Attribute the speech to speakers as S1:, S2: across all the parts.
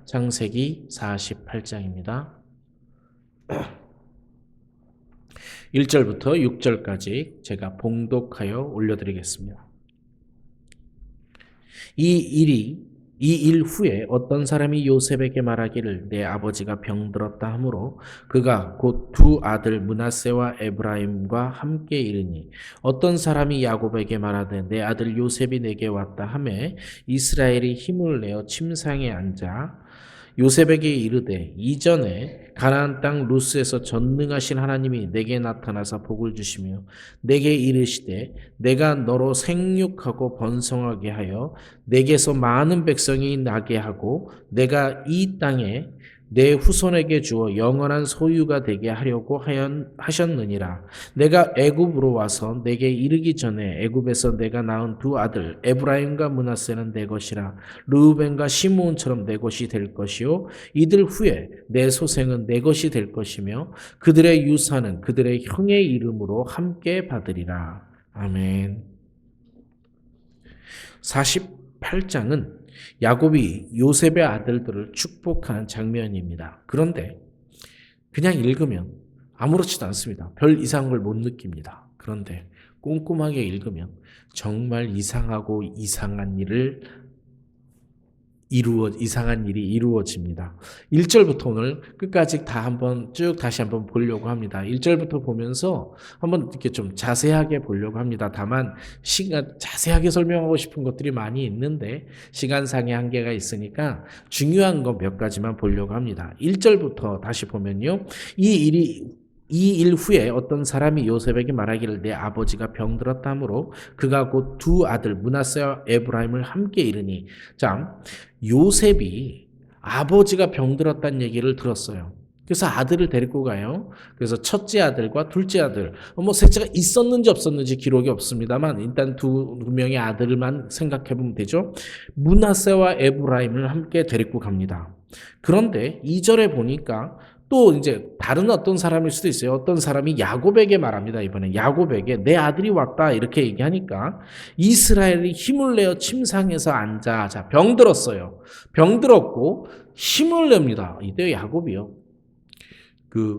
S1: 창세기 48장입니다. 1절부터 6절까지 제가 봉독하여 올려드리겠습니다. 이 일 후에 어떤 사람이 요셉에게 말하기를 내 아버지가 병들었다 하므로 그가 곧 두 아들 므낫세와 에브라임과 함께 이르니 어떤 사람이 야곱에게 말하되 내 아들 요셉이 내게 왔다 하매 이스라엘이 힘을 내어 침상에 앉아 요셉에게 이르되 이전에 가나안 땅 루스에서 전능하신 하나님이 내게 나타나사 복을 주시며 내게 이르시되 내가 너로 생육하고 번성하게 하여 내게서 많은 백성이 나게 하고 내가 이 땅에 내 후손에게 주어 영원한 소유가 되게 하려고 하셨느니라. 내가 애굽으로 와서 내게 이르기 전에 애굽에서 내가 낳은 두 아들 에브라임과 므낫세는 내 것이라. 르우벤과 시므온처럼 내 것이 될 것이요 이들 후에 내 소생은 내 것이 될 것이며 그들의 유산은 그들의 형의 이름으로 함께 받으리라. 아멘. 48장은 야곱이 요셉의 아들들을 축복하는 장면입니다. 그런데 그냥 읽으면 아무렇지도 않습니다. 별 이상한 걸 못 느낍니다. 그런데 꼼꼼하게 읽으면 정말 이상하고 이상한 일이 이루어집니다. 1절부터 오늘 끝까지 다시 한번 보려고 합니다. 1절부터 보면서 한번 이렇게 좀 자세하게 보려고 합니다. 다만 자세하게 설명하고 싶은 것들이 많이 있는데 시간상의 한계가 있으니까 중요한 거 몇 가지만 보려고 합니다. 1절부터 다시 보면요. 이 일 후에 어떤 사람이 요셉에게 말하기를 내 아버지가 병들었다 하므로 그가 곧 두 아들 므낫세와 에브라임을 함께 이르니. 자, 요셉이 아버지가 병들었다는 얘기를 들었어요. 그래서 아들을 데리고 가요. 그래서 첫째 아들과 둘째 아들, 셋째가 있었는지 없었는지 기록이 없습니다만 일단 두 명의 아들만 생각해 보면 되죠. 므낫세와 에브라임을 함께 데리고 갑니다. 그런데 2절에 보니까 또 이제 다른 어떤 사람일 수도 있어요. 어떤 사람이 야곱에게 말합니다. 이번에 야곱에게 내 아들이 왔다 이렇게 얘기하니까 이스라엘이 힘을 내어 침상에서 앉아. 자, 병들었어요. 병들었고 힘을 냅니다. 이때 야곱이요.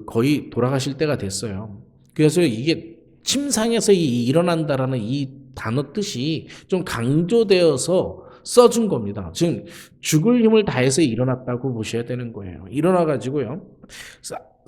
S1: 거의 돌아가실 때가 됐어요. 그래서 이게 침상에서 일어난다라는 이 단어 뜻이 좀 강조되어서 써준 겁니다. 지금 죽을 힘을 다해서 일어났다고 보셔야 되는 거예요. 일어나가지고요.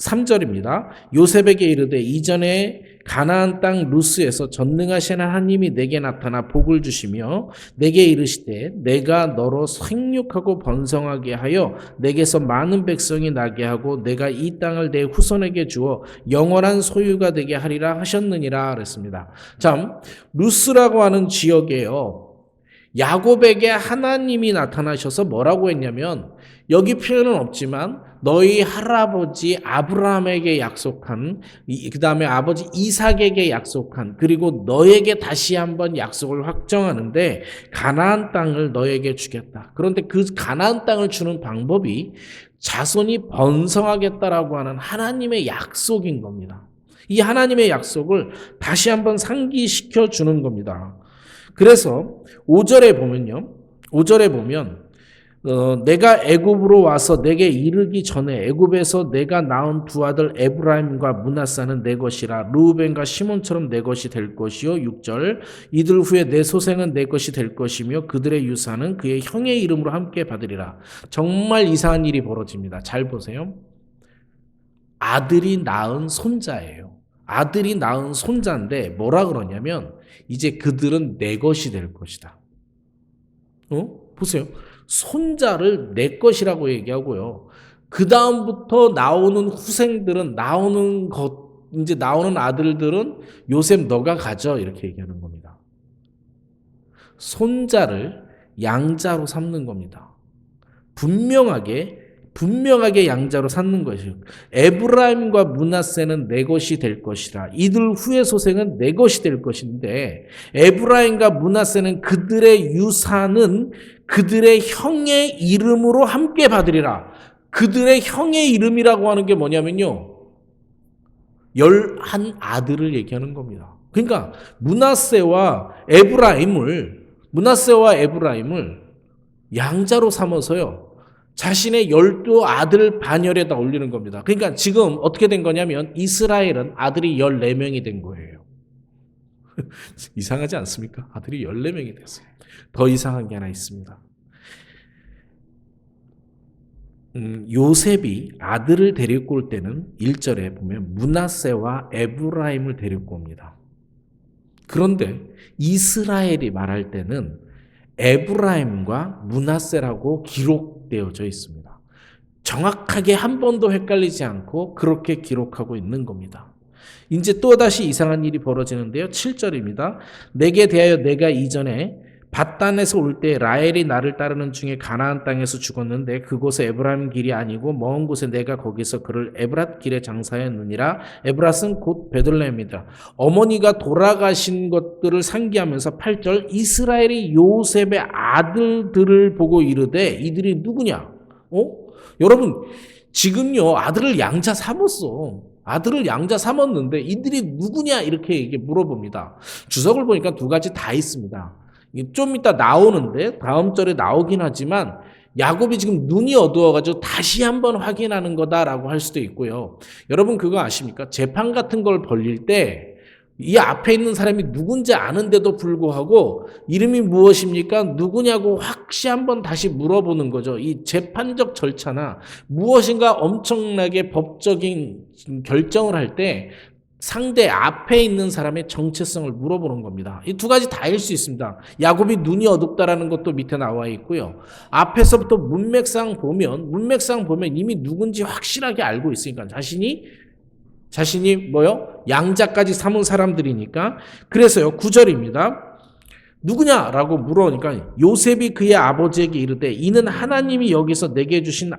S1: 3절입니다. 요셉에게 이르되 이전에 가나안 땅 루스에서 전능하신 하나님이 내게 나타나 복을 주시며 내게 이르시되 내가 너로 생육하고 번성하게 하여 내게서 많은 백성이 나게 하고 내가 이 땅을 내 후손에게 주어 영원한 소유가 되게 하리라 하셨느니라 그랬습니다. 참, 루스라고 하는 지역에요. 야곱에게 하나님이 나타나셔서 뭐라고 했냐면 여기 표현은 없지만 너희 할아버지 아브라함에게 약속한 그 다음에 아버지 이삭에게 약속한 그리고 너에게 다시 한번 약속을 확정하는데 가나안 땅을 너에게 주겠다. 그런데 그 가나안 땅을 주는 방법이 자손이 번성하겠다라고 하는 하나님의 약속인 겁니다. 이 하나님의 약속을 다시 한번 상기시켜 주는 겁니다. 그래서 5절에 보면 내가 애굽으로 와서 내게 이르기 전에 애굽에서 내가 낳은 두 아들 에브라임과 므낫세는 내 것이라. 르우벤과 시몬처럼 내 것이 될 것이요. 6절 이들 후에 내 소생은 내 것이 될 것이며 그들의 유산은 그의 형의 이름으로 함께 받으리라. 정말 이상한 일이 벌어집니다. 잘 보세요. 아들이 낳은 손자예요. 아들이 낳은 손자인데 뭐라 그러냐면 이제 그들은 내 것이 될 것이다. 보세요. 손자를 내 것이라고 얘기하고요. 그 다음부터 나오는 후생들은 이제 나오는 아들들은 요셉 너가 가져 이렇게 얘기하는 겁니다. 손자를 양자로 삼는 겁니다. 분명하게 양자로 삼는 것이요. 에브라임과 므낫세는 내 것이 될 것이라. 이들 후의 소생은 내 것이 될 것인데 에브라임과 므낫세는 그들의 유산은 그들의 형의 이름으로 함께 받으리라. 그들의 형의 이름이라고 하는 게 뭐냐면요. 11 아들을 얘기하는 겁니다. 그러니까 므낫세와 에브라임을 양자로 삼아서요. 자신의 12아들 반열에다 올리는 겁니다. 그러니까 지금 어떻게 된 거냐면 이스라엘은 아들이 14명이 된 거예요. 이상하지 않습니까? 아들이 14명이 됐어요. 더 이상한 게 하나 있습니다. 요셉이 아들을 데리고 올 때는 1절에 보면 므낫세와 에브라임을 데리고 옵니다. 그런데 이스라엘이 말할 때는 에브라임과 므낫세라고 기록되어져 있습니다. 정확하게 한 번도 헷갈리지 않고 그렇게 기록하고 있는 겁니다. 이제 또다시 이상한 일이 벌어지는데요. 7절입니다. 내게 대하여 내가 이전에 밧단에서 올 때 라헬이 나를 따르는 중에 가나안 땅에서 죽었는데 그곳에 에브라임 길이 아니고 먼 곳에 내가 거기서 그를 에브랏 길에 장사했느니라. 에브랏은 곧 베들레헴이다. 어머니가 돌아가신 것들을 상기하면서 8절 이스라엘이 요셉의 아들들을 보고 이르되 이들이 누구냐? 여러분 지금요 아들을 양자 삼았어. 아들을 양자 삼았는데 이들이 누구냐 이렇게 물어봅니다. 주석을 보니까 두 가지 다 있습니다. 좀 이따 나오는데 다음 절에 나오긴 하지만 야곱이 지금 눈이 어두워가지고 다시 한번 확인하는 거다라고 할 수도 있고요. 여러분 그거 아십니까? 재판 같은 걸 벌릴 때 이 앞에 있는 사람이 누군지 아는데도 불구하고 이름이 무엇입니까? 누구냐고 확시 한번 다시 물어보는 거죠. 이 재판적 절차나 무엇인가 엄청나게 법적인 결정을 할 때 상대 앞에 있는 사람의 정체성을 물어보는 겁니다. 이 두 가지 다일 수 있습니다. 야곱이 눈이 어둡다라는 것도 밑에 나와 있고요. 앞에서부터 문맥상 보면 이미 누군지 확실하게 알고 있으니까 자신이 뭐요? 양자까지 삼은 사람들이니까. 그래서요 9절입니다. 누구냐라고 물어보니까 요셉이 그의 아버지에게 이르되 이는 하나님이 여기서 내게 주신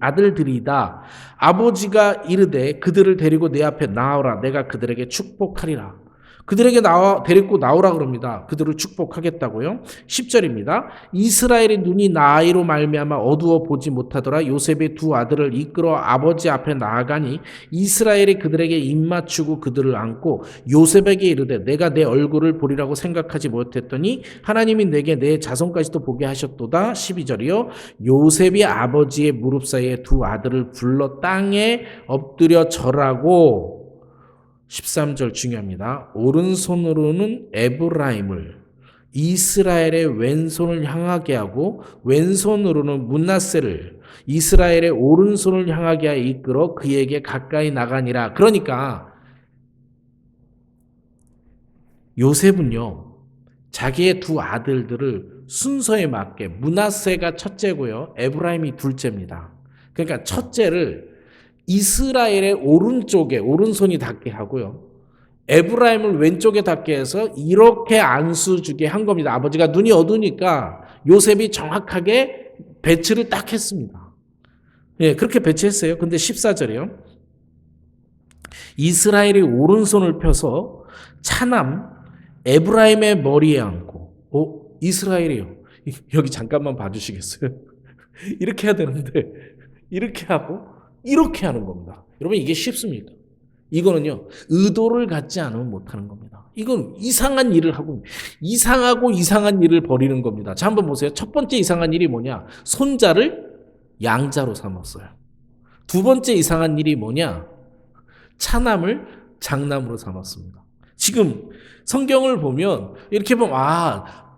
S1: 아들들이다. 아버지가 이르되 그들을 데리고 내 앞에 나오라. 내가 그들에게 축복하리라. 그들에게 데리고 나오라 그럽니다. 그들을 축복하겠다고요. 10절입니다. 이스라엘의 눈이 나이로 말미암아 어두워 보지 못하더라. 요셉의 두 아들을 이끌어 아버지 앞에 나아가니 이스라엘이 그들에게 입맞추고 그들을 안고 요셉에게 이르되 내가 내 얼굴을 보리라고 생각하지 못했더니 하나님이 내게 내 자손까지도 보게 하셨도다. 12절이요. 요셉이 아버지의 무릎 사이에 두 아들을 불러 땅에 엎드려 절하고 13절 중요합니다. 오른손으로는 에브라임을 이스라엘의 왼손을 향하게 하고 왼손으로는 므낫세를 이스라엘의 오른손을 향하게 하여 이끌어 그에게 가까이 나가니라. 그러니까 요셉은요 자기의 두 아들들을 순서에 맞게 므낫세가 첫째고요 에브라임이 둘째입니다. 그러니까 첫째를 이스라엘의 오른손이 닿게 하고요. 에브라임을 왼쪽에 닿게 해서 이렇게 안수 주게 한 겁니다. 아버지가 눈이 어두우니까 요셉이 정확하게 배치를 딱 했습니다. 예, 그렇게 배치했어요. 근데 14절이요. 이스라엘이 오른손을 펴서 차남 에브라임의 머리에 앉고, 이스라엘이요. 여기 잠깐만 봐주시겠어요? 이렇게 해야 되는데, 이렇게 하고, 이렇게 하는 겁니다. 여러분 이게 쉽습니까? 이거는요 의도를 갖지 않으면 못하는 겁니다. 이건 이상한 일을 하고 이상한 일을 벌이는 겁니다. 자 한번 보세요. 첫 번째 이상한 일이 뭐냐? 손자를 양자로 삼았어요. 두 번째 이상한 일이 뭐냐? 차남을 장남으로 삼았습니다. 지금 성경을 보면 이렇게 보면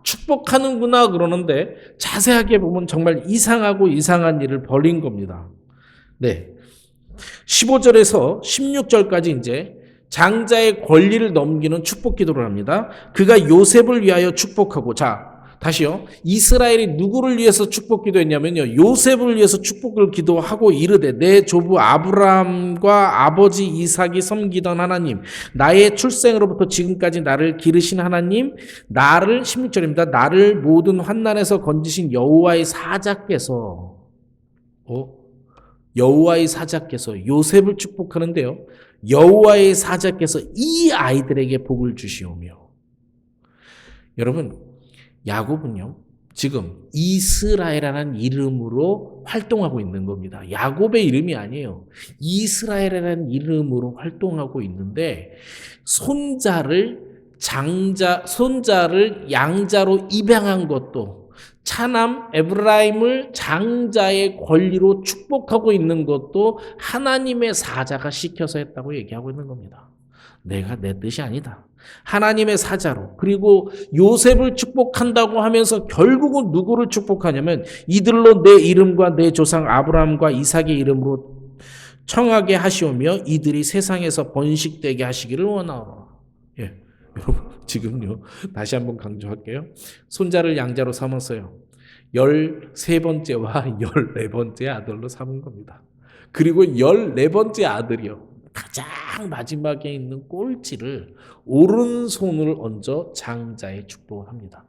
S1: 축복하는구나 그러는데 자세하게 보면 정말 이상한 일을 벌인 겁니다. 네. 15절에서 16절까지 이제 장자의 권리를 넘기는 축복 기도를 합니다. 그가 요셉을 위하여 축복하고, 다시요. 이스라엘이 누구를 위해서 축복 기도했냐면요. 요셉을 위해서 축복을 기도하고 이르되 내 조부 아브라함과 아버지 이삭이 섬기던 하나님, 나의 출생으로부터 지금까지 나를 기르신 하나님, 16절입니다. 나를 모든 환난에서 건지신 여호와의 사자께서 요셉을 축복하는데요. 여호와의 사자께서 이 아이들에게 복을 주시오며. 여러분, 야곱은요. 지금 이스라엘이라는 이름으로 활동하고 있는 겁니다. 야곱의 이름이 아니에요. 이스라엘이라는 이름으로 활동하고 있는데 손자를 양자로 입양한 것도 차남 에브라임을 장자의 권리로 축복하고 있는 것도 하나님의 사자가 시켜서 했다고 얘기하고 있는 겁니다. 내가 내 뜻이 아니다. 하나님의 사자로. 그리고 요셉을 축복한다고 하면서 결국은 누구를 축복하냐면 이들로 내 이름과 내 조상 아브라함과 이삭의 이름으로 청하게 하시오며 이들이 세상에서 번식되게 하시기를 원하노라. 예, 여러분 지금요 다시 한번 강조할게요. 손자를 양자로 삼았어요. 13번째와 14번째 아들로 삼은 겁니다. 그리고 14번째 아들이요. 가장 마지막에 있는 꼴찌를 오른손을 얹어 장자의 축복을 합니다.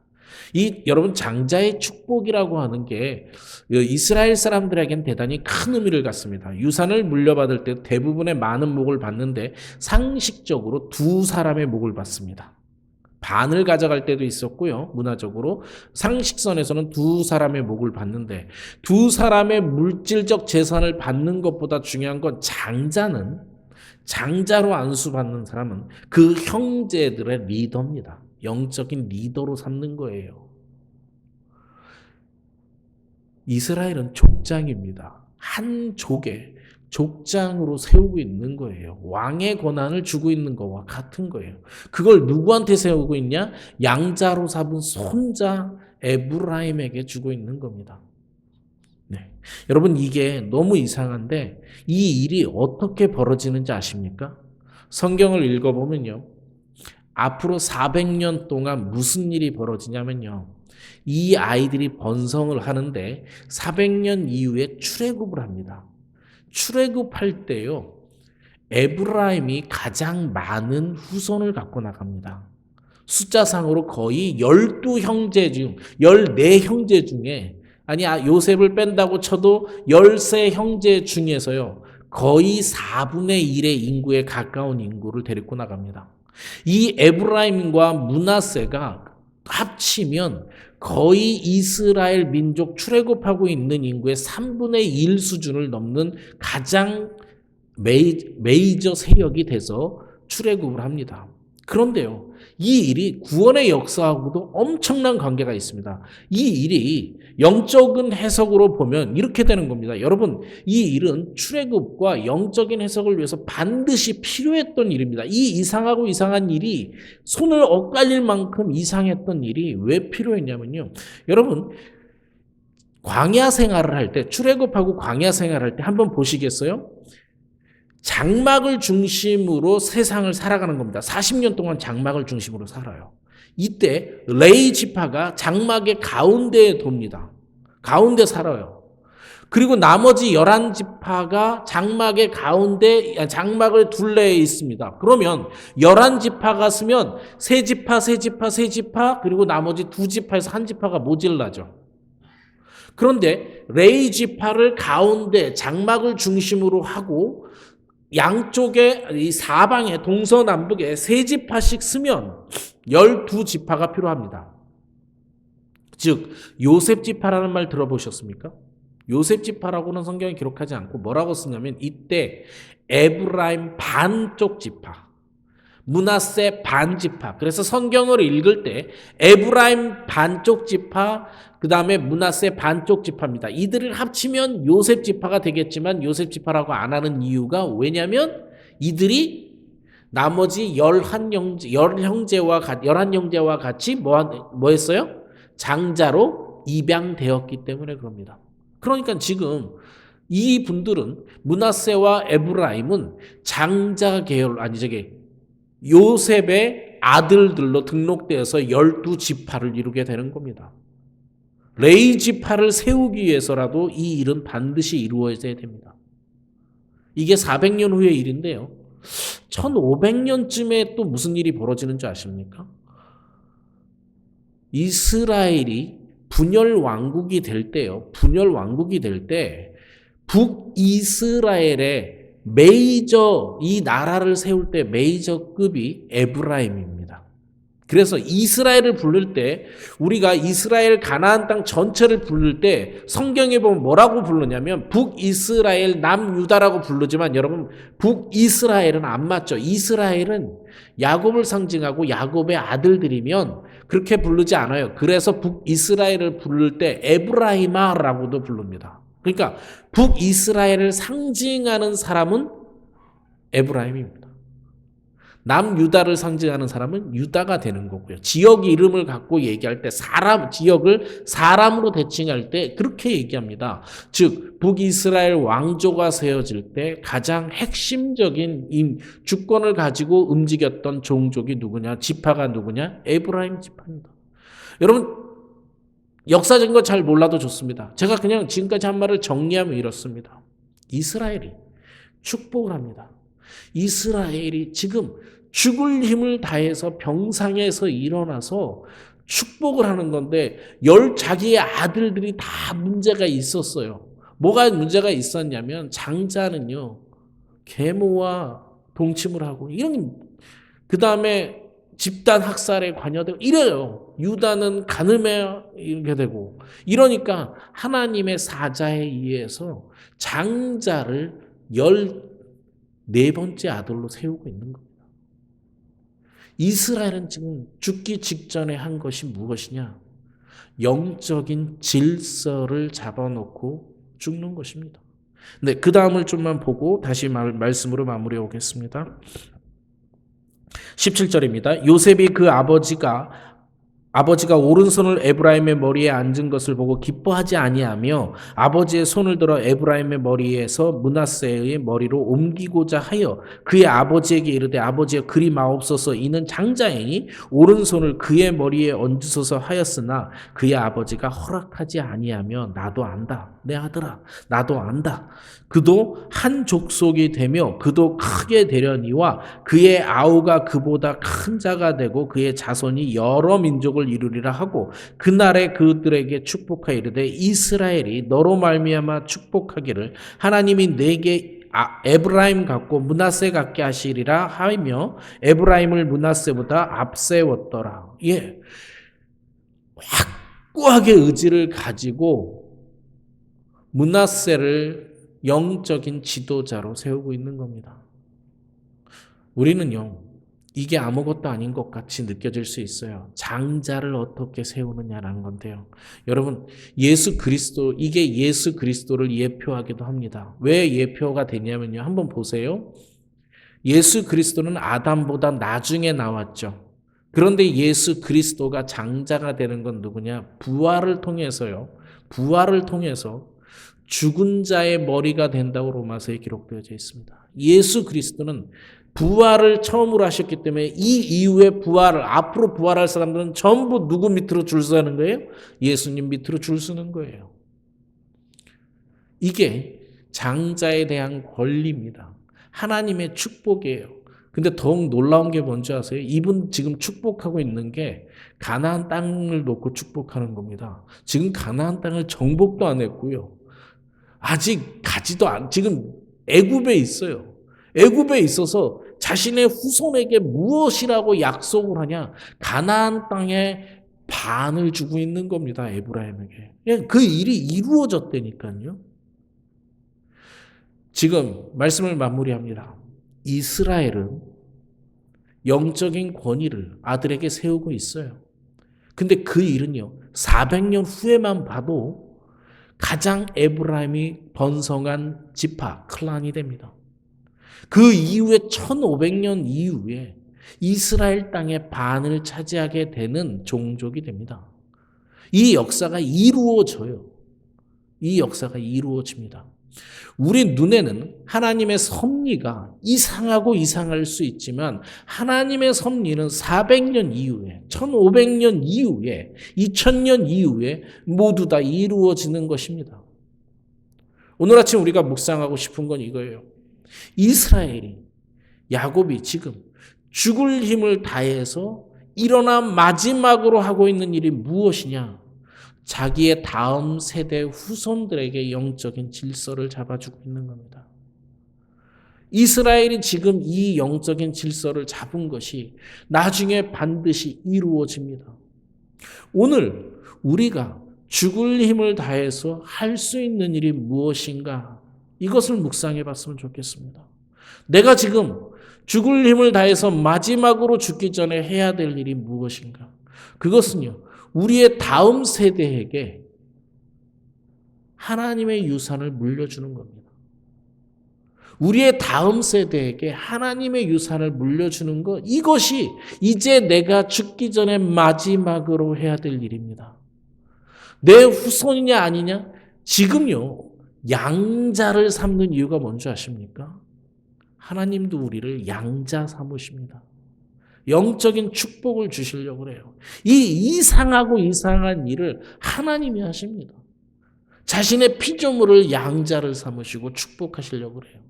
S1: 여러분 장자의 축복이라고 하는 게 이스라엘 사람들에겐 대단히 큰 의미를 갖습니다. 유산을 물려받을 때 대부분의 많은 목을 받는데 상식적으로 두 사람의 목을 받습니다. 반을 가져갈 때도 있었고요. 문화적으로 상식선에서는 두 사람의 목을 받는데 두 사람의 물질적 재산을 받는 것보다 중요한 건 장자로 안수받는 사람은 그 형제들의 리더입니다. 영적인 리더로 삼는 거예요. 이스라엘은 족장입니다. 한 족에 족장으로 세우고 있는 거예요. 왕의 권한을 주고 있는 것과 같은 거예요. 그걸 누구한테 세우고 있냐? 양자로 삼은 손자 에브라임에게 주고 있는 겁니다. 네. 여러분 이게 너무 이상한데 이 일이 어떻게 벌어지는지 아십니까? 성경을 읽어보면요. 앞으로 400년 동안 무슨 일이 벌어지냐면요. 이 아이들이 번성을 하는데 400년 이후에 출애굽을 합니다. 출애굽할 때요. 에브라임이 가장 많은 후손을 갖고 나갑니다. 숫자상으로 거의 12형제 중 14형제 중에 요셉을 뺀다고 쳐도 13형제 중에서요. 거의 4분의 1의 인구에 가까운 인구를 데리고 나갑니다. 이 에브라임과 므낫세가 합치면 거의 이스라엘 민족 출애굽하고 있는 인구의 3분의 1 수준을 넘는 가장 메이저 세력이 돼서 출애굽을 합니다. 그런데요, 이 일이 구원의 역사하고도 엄청난 관계가 있습니다. 이 일이 영적인 해석으로 보면 이렇게 되는 겁니다. 여러분, 이 일은 출애굽과 영적인 해석을 위해서 반드시 필요했던 일입니다. 이 이상하고 이상한 일이 손을 엇갈릴 만큼 이상했던 일이 왜 필요했냐면요. 여러분, 광야 생활을 할 때, 출애굽하고 광야 생활을 할 때 한번 보시겠어요? 장막을 중심으로 세상을 살아가는 겁니다. 40년 동안 장막을 중심으로 살아요. 이때 레위 지파가 장막의 가운데에 돕니다. 가운데 살아요. 그리고 나머지 11지파가 장막의 가운데, 장막을 둘레에 있습니다. 그러면 11지파가 쓰면 세 지파, 그리고 나머지 2지파에서 1지파가 모질라죠. 그런데 레위 지파를 가운데 장막을 중심으로 하고 양쪽에 이 사방에 동서남북에 3지파씩 쓰면 12지파가 필요합니다. 즉 요셉지파라는 말 들어보셨습니까? 요셉지파라고는 성경에 기록하지 않고 뭐라고 쓰냐면 이때 에브라임 반쪽 지파, 므낫세 반지파. 그래서 성경을 읽을 때 에브라임 반쪽 지파, 그 다음에 므낫세 반쪽 지파입니다. 이들을 합치면 요셉 지파가 되겠지만 요셉 지파라고 안 하는 이유가 왜냐면 이들이 나머지 11형제와 같이 뭐 했어요? 장자로 입양되었기 때문에 그럽니다. 그러니까 지금 이 분들은 므낫세와 에브라임은 장자 계열, 요셉의 아들들로 등록되어서 12지파를 이루게 되는 겁니다. 레위 지파를 세우기 위해서라도 이 일은 반드시 이루어져야 됩니다. 이게 400년 후의 일인데요. 1500년쯤에 또 무슨 일이 벌어지는 줄 아십니까? 이스라엘이 분열 왕국이 될 때요. 분열 왕국이 될 때 북이스라엘의 이 나라를 세울 때 메이저급이 에브라임입니다. 그래서 이스라엘을 부를 때 우리가 이스라엘 가나안 땅 전체를 부를 때 성경에 보면 뭐라고 부르냐면 북이스라엘 남유다라고 부르지만 여러분 북이스라엘은 안 맞죠. 이스라엘은 야곱을 상징하고 야곱의 아들들이면 그렇게 부르지 않아요. 그래서 북이스라엘을 부를 때 에브라임아라고도 부릅니다. 그러니까 북이스라엘을 상징하는 사람은 에브라임입니다. 남유다를 상징하는 사람은 유다가 되는 거고요. 지역 이름을 갖고 얘기할 때 지역을 사람으로 대칭할 때 그렇게 얘기합니다. 즉, 북이스라엘 왕조가 세워질 때 가장 핵심적인 주권을 가지고 움직였던 종족이 누구냐? 지파가 누구냐? 에브라임 지파입니다. 여러분, 역사적인 거 잘 몰라도 좋습니다. 제가 그냥 지금까지 한 말을 정리하면 이렇습니다. 이스라엘이 축복을 합니다. 이스라엘이 지금 죽을 힘을 다해서 병상에서 일어나서 축복을 하는 건데 자기의 아들들이 다 문제가 있었어요. 뭐가 문제가 있었냐면 장자는요. 계모와 동침을 하고 그 다음에 집단 학살에 관여되고 이래요. 유다는 간음에 이렇게 되고 이러니까 하나님의 사자에 의해서 장자를 14번째 아들로 세우고 있는 겁니다. 이스라엘은 지금 죽기 직전에 한 것이 무엇이냐? 영적인 질서를 잡아놓고 죽는 것입니다. 네, 그 다음을 좀만 보고 다시 말씀으로 마무리해 오겠습니다. 17절입니다. 요셉이 그 아버지가 오른손을 에브라임의 머리에 앉은 것을 보고 기뻐하지 아니하며 아버지의 손을 들어 에브라임의 머리에서 므낫세의 머리로 옮기고자 하여 그의 아버지에게 이르되 아버지여 그리 마옵소서 이는 장자이니 오른손을 그의 머리에 얹으소서 하였으나 그의 아버지가 허락하지 아니하며 나도 안다 내 아들아 나도 안다 그도 한 족속이 되며 그도 크게 되려니와 그의 아우가 그보다 큰 자가 되고 그의 자손이 여러 민족을 이루리라 하고 그날에 그들에게 축복하여 이르되 이스라엘이 너로 말미암아 축복하기를 하나님이 내게 에브라임 같고 므낫세 같게 하시리라 하며 에브라임을 므낫세보다 앞세웠더라. 예, 확고하게 의지를 가지고 므낫세를 영적인 지도자로 세우고 있는 겁니다. 우리는요, 이게 아무것도 아닌 것 같이 느껴질 수 있어요. 장자를 어떻게 세우느냐라는 건데요. 여러분, 이게 예수 그리스도를 예표하기도 합니다. 왜 예표가 되냐면요. 한번 보세요. 예수 그리스도는 아담보다 나중에 나왔죠. 그런데 예수 그리스도가 장자가 되는 건 누구냐? 부활을 통해서요. 부활을 통해서 죽은 자의 머리가 된다고 로마서에 기록되어져 있습니다. 예수 그리스도는 부활을 처음으로 하셨기 때문에 이 이후에 앞으로 부활할 사람들은 전부 누구 밑으로 줄 서는 거예요? 예수님 밑으로 줄 서는 거예요. 이게 장자에 대한 권리입니다. 하나님의 축복이에요. 근데 더욱 놀라운 게 뭔지 아세요? 이분 지금 축복하고 있는 게 가나안 땅을 놓고 축복하는 겁니다. 지금 가나안 땅을 정복도 안 했고요. 아직 지금 애굽에 있어요. 애굽에 있어서 자신의 후손에게 무엇이라고 약속을 하냐? 가나안 땅의 반을 주고 있는 겁니다. 에브라임에게. 그 일이 이루어졌다니까요. 지금 말씀을 마무리합니다. 이스라엘은 영적인 권위를 아들에게 세우고 있어요. 근데 그 일은요. 400년 후에만 봐도 가장 에브라임이 번성한 지파, 클란이 됩니다. 그 이후에 1500년 이후에 이스라엘 땅의 반을 차지하게 되는 종족이 됩니다. 이 역사가 이루어져요. 이 역사가 이루어집니다. 우리 눈에는 하나님의 섭리가 이상하고 이상할 수 있지만 하나님의 섭리는 400년 이후에, 1500년 이후에, 2000년 이후에 모두 다 이루어지는 것입니다. 오늘 아침 우리가 묵상하고 싶은 건 이거예요. 이스라엘이, 야곱이 지금 죽을 힘을 다해서 일어나 마지막으로 하고 있는 일이 무엇이냐? 자기의 다음 세대 후손들에게 영적인 질서를 잡아주고 있는 겁니다. 이스라엘이 지금 이 영적인 질서를 잡은 것이 나중에 반드시 이루어집니다. 오늘 우리가 죽을 힘을 다해서 할 수 있는 일이 무엇인가? 이것을 묵상해 봤으면 좋겠습니다. 내가 지금 죽을 힘을 다해서 마지막으로 죽기 전에 해야 될 일이 무엇인가? 그것은요, 우리의 다음 세대에게 하나님의 유산을 물려주는 겁니다. 우리의 다음 세대에게 하나님의 유산을 물려주는 것, 이것이 이제 내가 죽기 전에 마지막으로 해야 될 일입니다. 내 후손이냐 아니냐? 지금요, 양자를 삼는 이유가 뭔지 아십니까? 하나님도 우리를 양자 삼으십니다. 영적인 축복을 주시려고 그래요. 이 이상하고 이상한 일을 하나님이 하십니다. 자신의 피조물을 양자를 삼으시고 축복하시려고 그래요.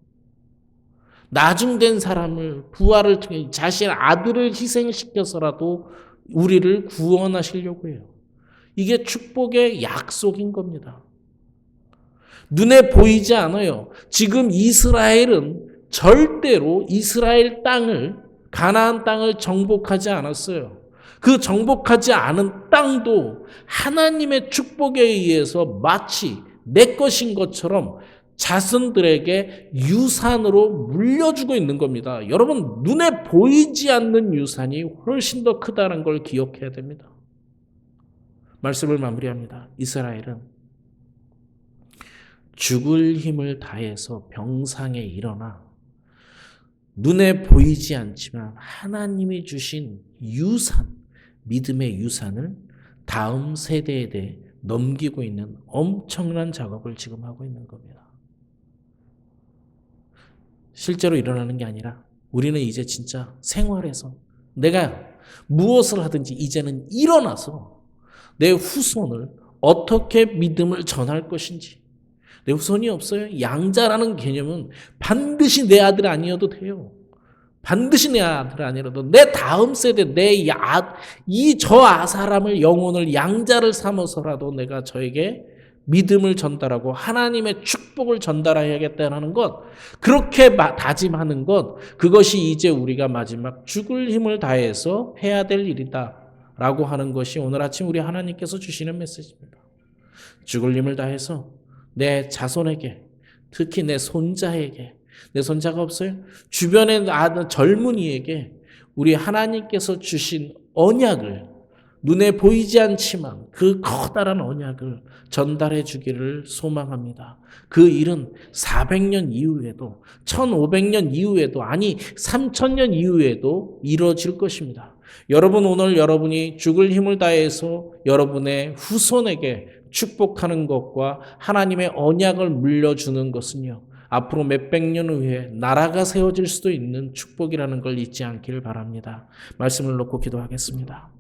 S1: 나중된 사람을 부활을 통해 자신 아들을 희생시켜서라도 우리를 구원하시려고 해요. 이게 축복의 약속인 겁니다. 눈에 보이지 않아요. 지금 이스라엘은 절대로 이스라엘 땅을, 가나안 땅을 정복하지 않았어요. 그 정복하지 않은 땅도 하나님의 축복에 의해서 마치 내 것인 것처럼 자손들에게 유산으로 물려주고 있는 겁니다. 여러분, 눈에 보이지 않는 유산이 훨씬 더 크다는 걸 기억해야 됩니다. 말씀을 마무리합니다. 이스라엘은 죽을 힘을 다해서 병상에 일어나 눈에 보이지 않지만 하나님이 주신 유산, 믿음의 유산을 다음 세대에 대해 넘기고 있는 엄청난 작업을 지금 하고 있는 겁니다. 실제로 일어나는 게 아니라 우리는 이제 진짜 생활에서 내가 무엇을 하든지 이제는 일어나서 내 후손을 어떻게 믿음을 전할 것인지. 내 후손이 없어요. 양자라는 개념은 반드시 내 아들 아니어도 돼요. 반드시 내 아들 아니라도 내 다음 세대, 저 사람을 영혼을 양자를 삼아서라도 내가 저에게 믿음을 전달하고 하나님의 축복을 전달해야겠다는 것, 그렇게 다짐하는 것, 그것이 이제 우리가 마지막 죽을 힘을 다해서 해야 될 일이다 라고 하는 것이 오늘 아침 우리 하나님께서 주시는 메시지입니다. 죽을 힘을 다해서 내 자손에게, 특히 내 손자에게, 내 손자가 없어요? 주변의 젊은이에게 우리 하나님께서 주신 언약을, 눈에 보이지 않지만 그 커다란 언약을 전달해 주기를 소망합니다. 그 일은 400년 이후에도, 1500년 이후에도, 아니 3000년 이후에도 이루어질 것입니다. 여러분, 오늘 여러분이 죽을 힘을 다해서 여러분의 후손에게 축복하는 것과 하나님의 언약을 물려주는 것은요, 앞으로 몇백 년 후에 나라가 세워질 수도 있는 축복이라는 걸 잊지 않기를 바랍니다. 말씀을 놓고 기도하겠습니다.